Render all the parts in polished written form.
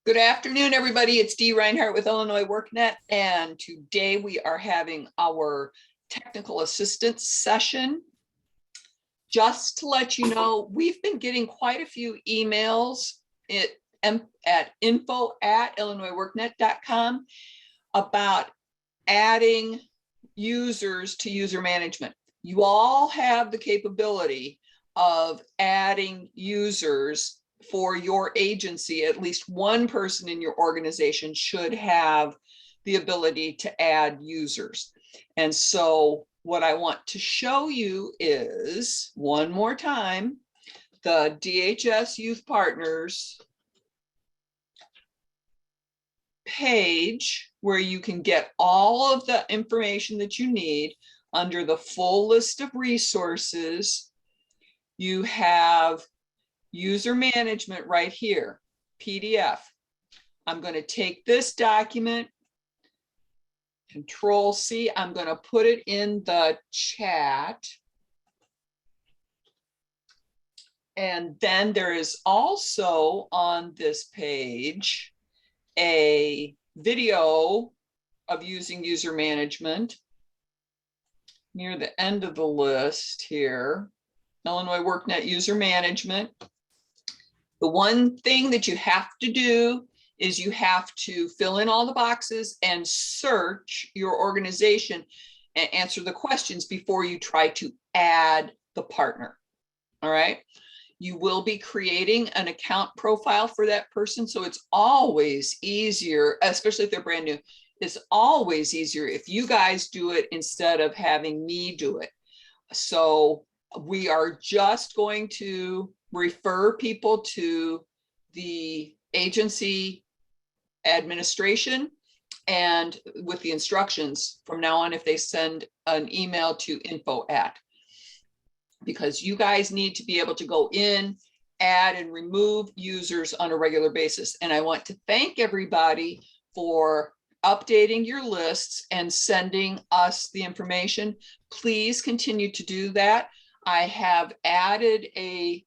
Good afternoon, everybody. It's Dee Reinhardt with Illinois WorkNet, and today we are having our technical assistance session. Just to let you know, we've been getting quite a few emails at info@illinoisworknet.com about adding users to user management. You all have the capability of adding users for your agency. At least one person in your organization should have the ability to add users. And so what I want to show you is, one more time, the DHS Youth Partners page where you can get all of the information that you need under the full list of resources. You have user management right here, PDF. I'm going to take this document, Control C, I'm going to put it in the chat. And then there is also on this page a video of using user management near the end of the list here. Illinois WorkNet user management. The one thing that you have to do is you have to fill in all the boxes and search your organization and answer the questions before you try to add the partner. All right. You will be creating an account profile for that person. So it's always easier, especially if they're brand new, it's always easier if you guys do it instead of having me do it. So we are just going to refer people to the agency administration and with the instructions from now on if they send an email to info@, because you guys need to be able to go in, add and remove users on a regular basis. And I want to thank everybody for updating your lists and sending us the information. Please continue to do that. I have added a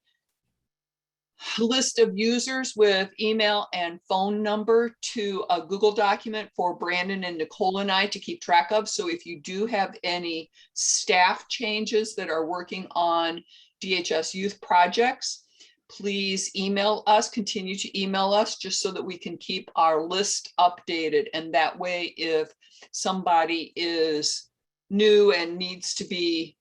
list of users with email and phone number to a Google document for Brandon and Nicole and I to keep track of. So if you do have any staff changes that are working on DHS youth projects, please email us, continue to email us just so that we can keep our list updated. And that way, if somebody is new and needs to be,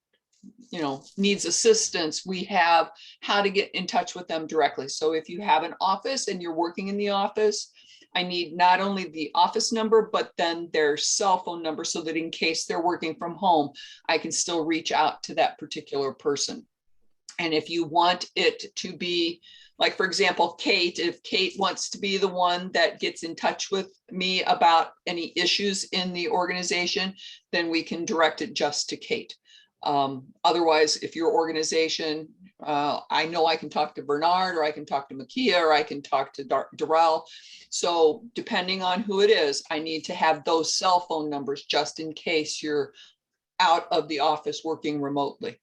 needs assistance, we have how to get in touch with them directly. So if you have an office and you're working in the office, I need not only the office number, but then their cell phone number so that in case they're working from home, I can still reach out to that particular person. And if you want it to be, like, for example, Kate, if Kate wants to be the one that gets in touch with me about any issues in the organization, then we can direct it just to Kate. Otherwise, if your organization, I know I can talk to Bernard, or I can talk to Makia, or I can talk to Darrell. So depending on who it is, I need to have those cell phone numbers just in case you're out of the office working remotely.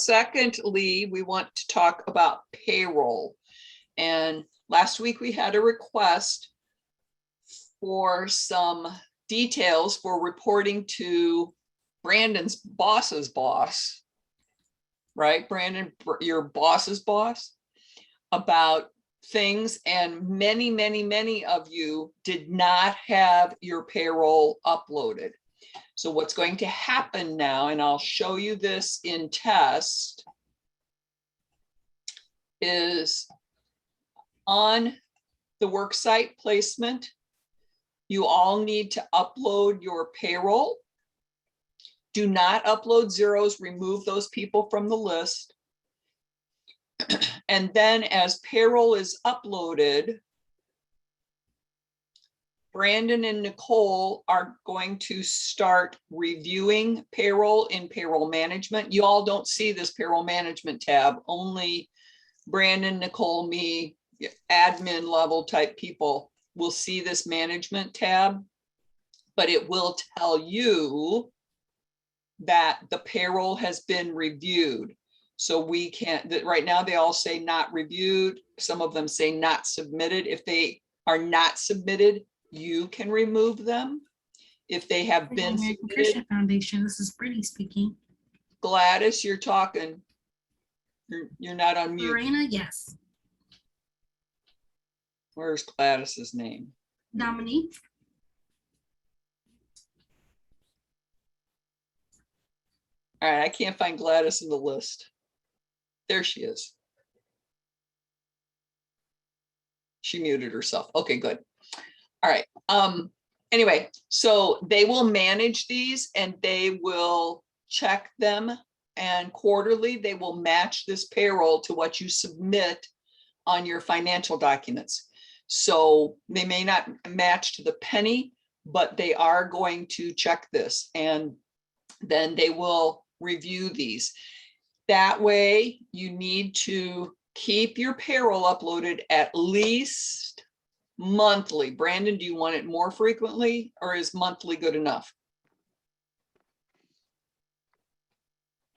Secondly, we want to talk about payroll. And last week we had a request for some details for reporting to Brandon's boss's boss, right? Brandon, your boss's boss, about things. And many of you did not have your payroll uploaded. So what's going to happen now, and I'll show you this in test, is on the worksite placement, you all need to upload your payroll. Do not upload zeros, remove those people from the list. And then as payroll is uploaded, Brandon and Nicole are going to start reviewing payroll in payroll management. You all don't see this payroll management tab, only Brandon, Nicole, me, admin level type people will see this management tab, but it will tell you that the payroll has been reviewed. So we can't, that right now they all say not reviewed. Some of them say not submitted. If they are not submitted, you can remove them. If they have been American submitted, Christian Foundation, this is Brittany speaking. Gladys, you're talking. You're not on mute. Lorena, yes. Where's Gladys's name? Dominique, All right, I can't find Gladys in the list. There she is. She muted herself. Okay, good. All right. Anyway, so they will manage these and they will check them, and quarterly they will match this payroll to what you submit on your financial documents. So they may not match to the penny, but they are going to check this, and then they will review these. That way you need to keep your payroll uploaded at least monthly. Brandon, do you want it more frequently, or is monthly good enough?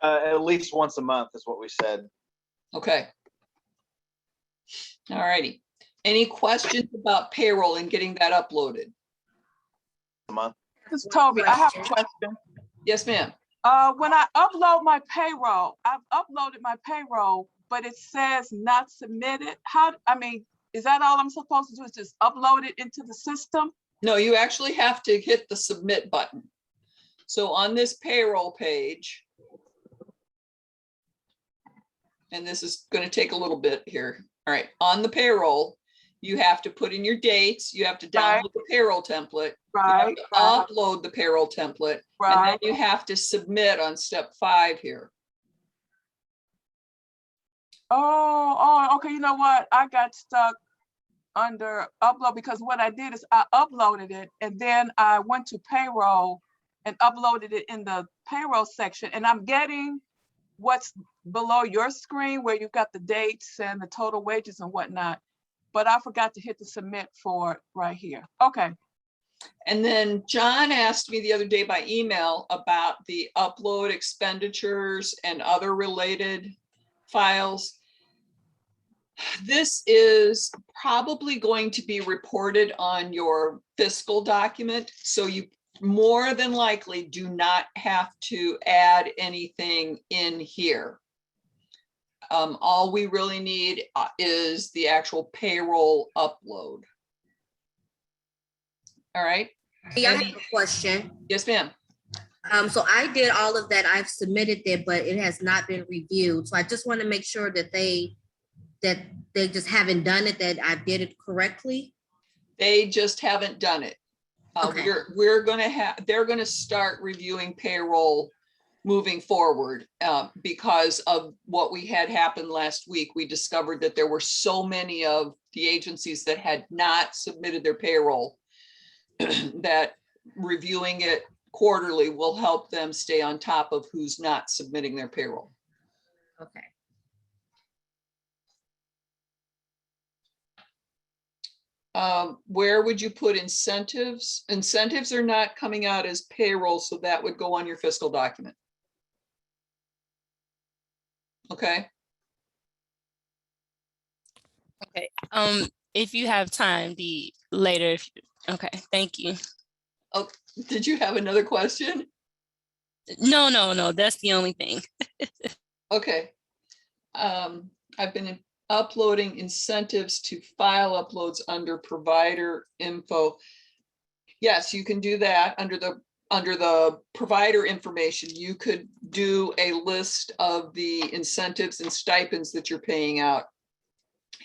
At least once a month is what we said. Okay. All righty. Any questions about payroll and getting that uploaded? A month. This is Toby. I have a question. Yes, ma'am. When I upload my payroll, I've uploaded my payroll, but it says not submitted. Is that all I'm supposed to do, is just upload it into the system? No, you actually have to hit the submit button. So on this payroll page, and this is going to take a little bit here. All right, on the payroll, you have to put in your dates. You have to download the payroll template. Right. You have to upload the payroll template. And then you have to submit on step 5 here. Oh, okay. You know what? I got stuck under upload because what I did is I uploaded it and then I went to payroll and uploaded it in the payroll section, and I'm getting what's below your screen where you've got the dates and the total wages and whatnot, but I forgot to hit the submit for it right here. Okay. And then John asked me the other day by email about the upload expenditures and other related files. This is probably going to be reported on your fiscal document, so you more than likely do not have to add anything in here. All we really need is the actual payroll upload. All right. Yeah, I have a question. Yes, ma'am. So I did all of that. I've submitted it, but it has not been reviewed. So I just want to make sure that they just haven't done it, that I did it correctly. They just haven't done it. Okay. We're going to have, they're going to start reviewing payroll moving forward because of what we had happen last week. We discovered that there were so many of the agencies that had not submitted their payroll that reviewing it quarterly will help them stay on top of who's not submitting their payroll. Okay. Where would you put incentives? Incentives are not coming out as payroll, so that would go on your fiscal document. Okay. Okay. If you have time, later. Okay. Thank you. Oh, did you have another question? No. That's the only thing. Okay. I've been uploading incentives to file uploads under provider info. Yes, you can do that under the provider information. You could do a list of the incentives and stipends that you're paying out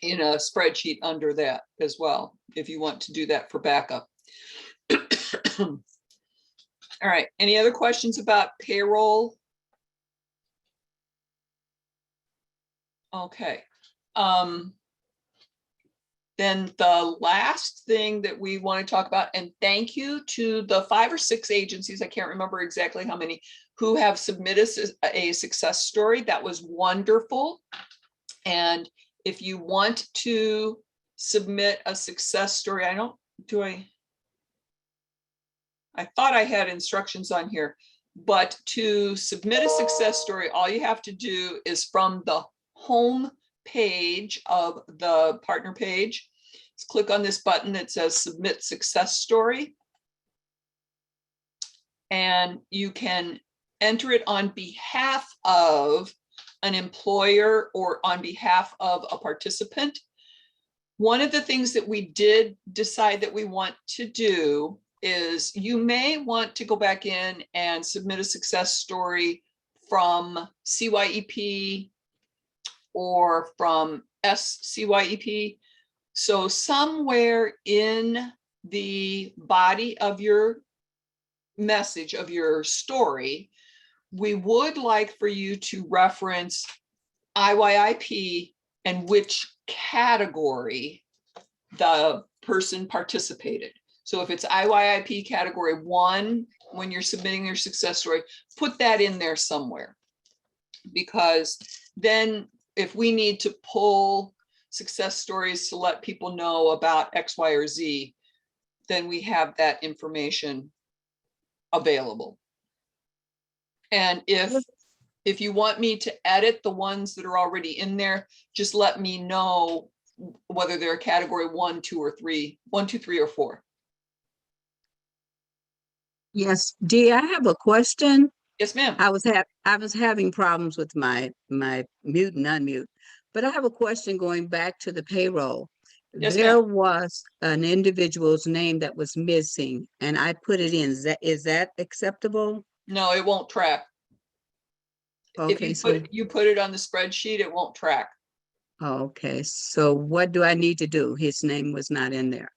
in a spreadsheet under that as well, if you want to do that for backup. All right, any other questions about payroll? Okay. Then the last thing that we want to talk about, and thank you to the 5 or 6 agencies, I can't remember exactly how many, who have submitted a success story. That was wonderful. And if you want to submit a success story, I thought I had instructions on here. But to submit a success story, all you have to do is from the home page of the partner page, click on this button that says Submit Success Story. And you can enter it on behalf of an employer or on behalf of a participant. One of the things that we did decide that we want to do is you may want to go back in and submit a success story from CYEP or from SCYEP. So somewhere in the body of your message of your story, we would like for you to reference IYIP and which category the person participated. So if it's IYIP category 1, when you're submitting your success story, put that in there somewhere. Because then if we need to pull success stories to let people know about X, Y, or Z, then we have that information available. And if you want me to edit the ones that are already in there, just let me know whether they're category 1, 2, or 3, 1, 2, 3, or 4. Yes, Dee, I have a question. Yes, ma'am. I was having problems with my mute and unmute, but I have a question going back to the payroll. Yes, There ma'am. was an individual's name that was missing, and I put it in. Is that acceptable? No, it won't track. If Okay, you put it on the spreadsheet, it won't track. okay. So what do I need to do? His name was not in there.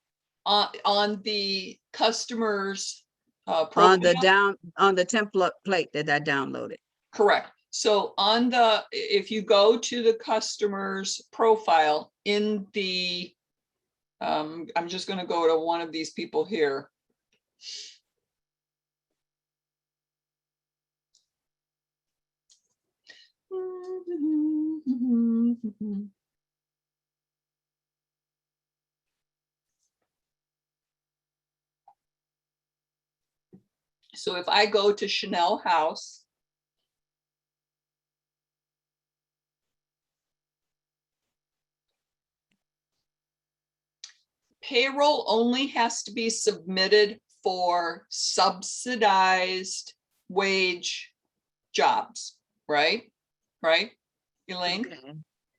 On the customer's On profile. the template that I downloaded. Correct. So if you go to the customer's profile in the, I'm just going to go to one of these people here. So if I go to Chanel House, payroll only has to be submitted for subsidized wage jobs, right? Right, Elaine?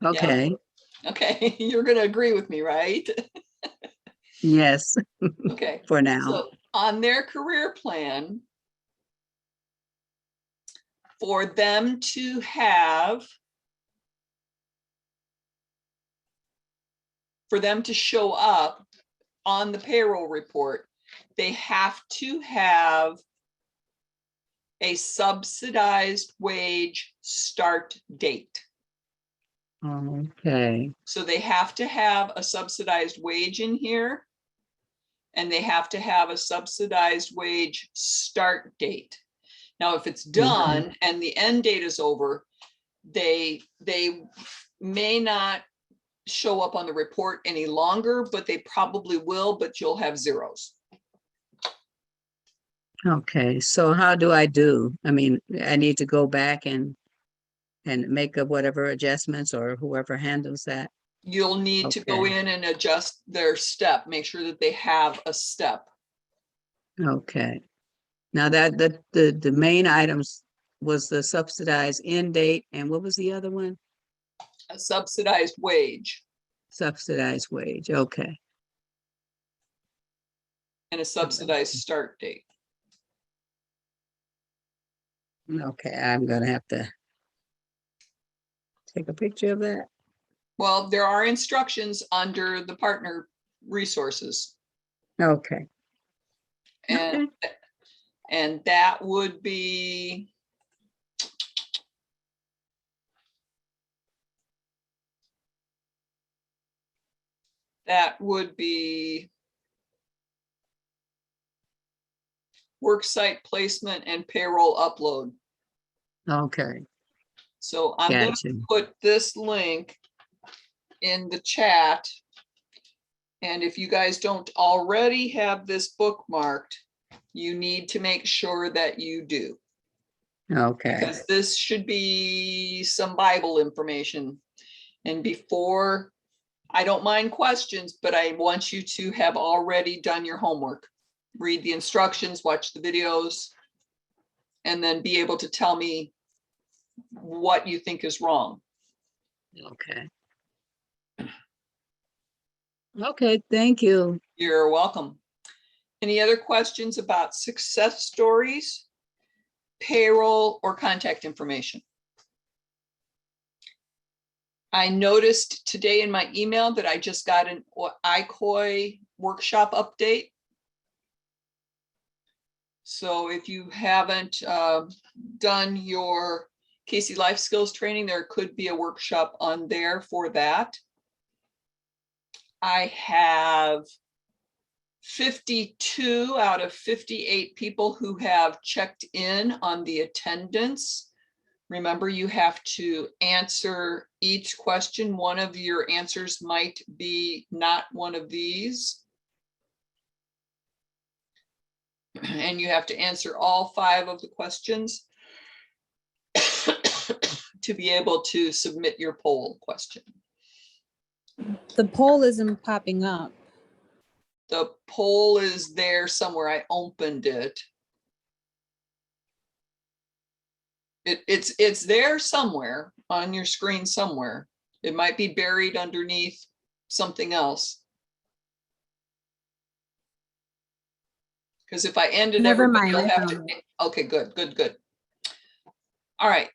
Okay. Okay, you're gonna agree with me, right? Yes, Okay, for now. so on their career plan, for them to have, for them to show up on the payroll report, they have to have a subsidized wage start date. Okay. So they have to have a subsidized wage in here, and they have to have a subsidized wage start date. Now, if it's done and the end date is over, they may not show up on the report any longer, but they probably will, but you'll have zeros. Okay, so how do I do? I mean, I need to go back and make up whatever adjustments or whoever handles that. You'll need to go Okay. in and adjust their step, make sure that they have a step. Okay. Now that the main items was the subsidized end date, and what was the other one? A subsidized wage Subsidized wage. Okay. and a subsidized start date. Okay, I'm gonna have to take a picture of that. Well, there are instructions under the partner resources, Okay. and Okay. and that would be worksite placement and payroll upload. Okay. So I'm going Gotcha. to put this link in the chat. And if you guys don't already have this bookmarked, you need to make sure that you do. Okay, because this should be some Bible information. And before, I don't mind questions, but I want you to have already done your homework. Read the instructions, watch the videos, and then be able to tell me what you think is wrong. okay. Okay, thank you. You're welcome. Any other questions about success stories, payroll, or contact information? I noticed today in my email that I just got an ICOI workshop update. So if you haven't done your Casey Life Skills training, there could be a workshop on there for that. I have 52 out of 58 people who have checked in on the attendance. Remember, you have to answer each question. One of your answers might be not one of these. And you have to answer all 5 of the questions to be able to submit your poll question. The poll isn't popping up. The poll is there somewhere. I opened it. It's there somewhere on your screen somewhere. It might be buried underneath something else. Because if I ended Never everybody, mind, you'll I have to. found Okay, good, good, good. All right.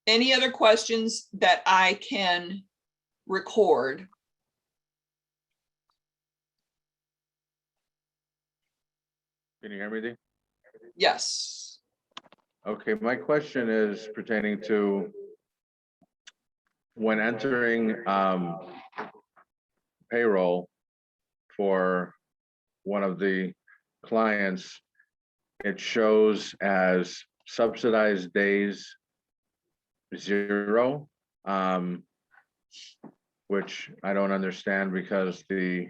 Any other questions that I can record? Can you hear me, Dee? Yes. Okay, my question is pertaining to when entering payroll for one of the clients, it shows as subsidized days 0, which I don't understand because the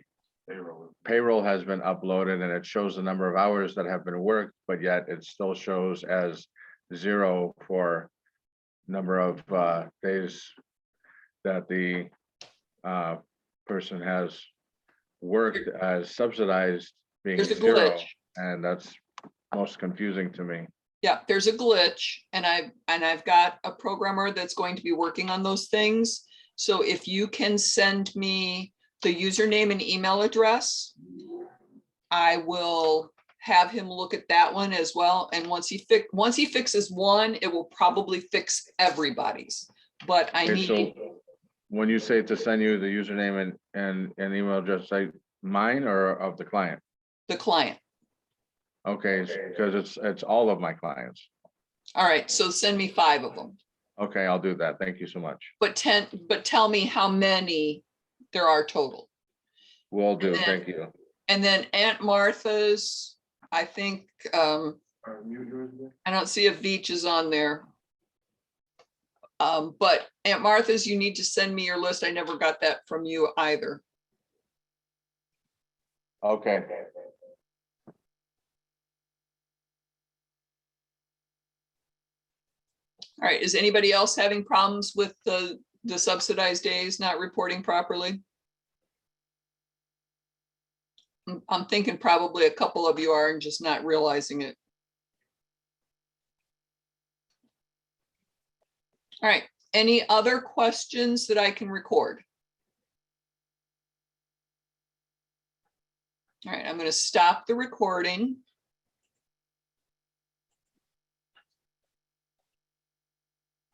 payroll has been uploaded and it shows the number of hours that have been worked, but yet it still shows as 0 for number of days that the person has worked as subsidized being There's a 0, glitch. and that's most confusing to me. Yeah, there's a glitch, and I've got a programmer that's going to be working on those things. So if you can send me the username and email address, I will have him look at that one as well. And once he fixes one, it will probably fix everybody's. But I Okay, need, so when you say to send you the username and email address, like mine or of the client? the client. Okay, because it's all of my clients. All right, so send me 5 of them. Okay, I'll do that. Thank you so much. But tell me how many there are total. Will do. then- Thank you. And then Aunt Martha's, I think, I don't see if Veach is on there. But Aunt Martha's, you need to send me your list. I never got that from you either. Okay. All right, is anybody else having problems with the subsidized days not reporting properly? I'm thinking probably a couple of you are and just not realizing it. All right, any other questions that I can record? All right, I'm going to stop the recording.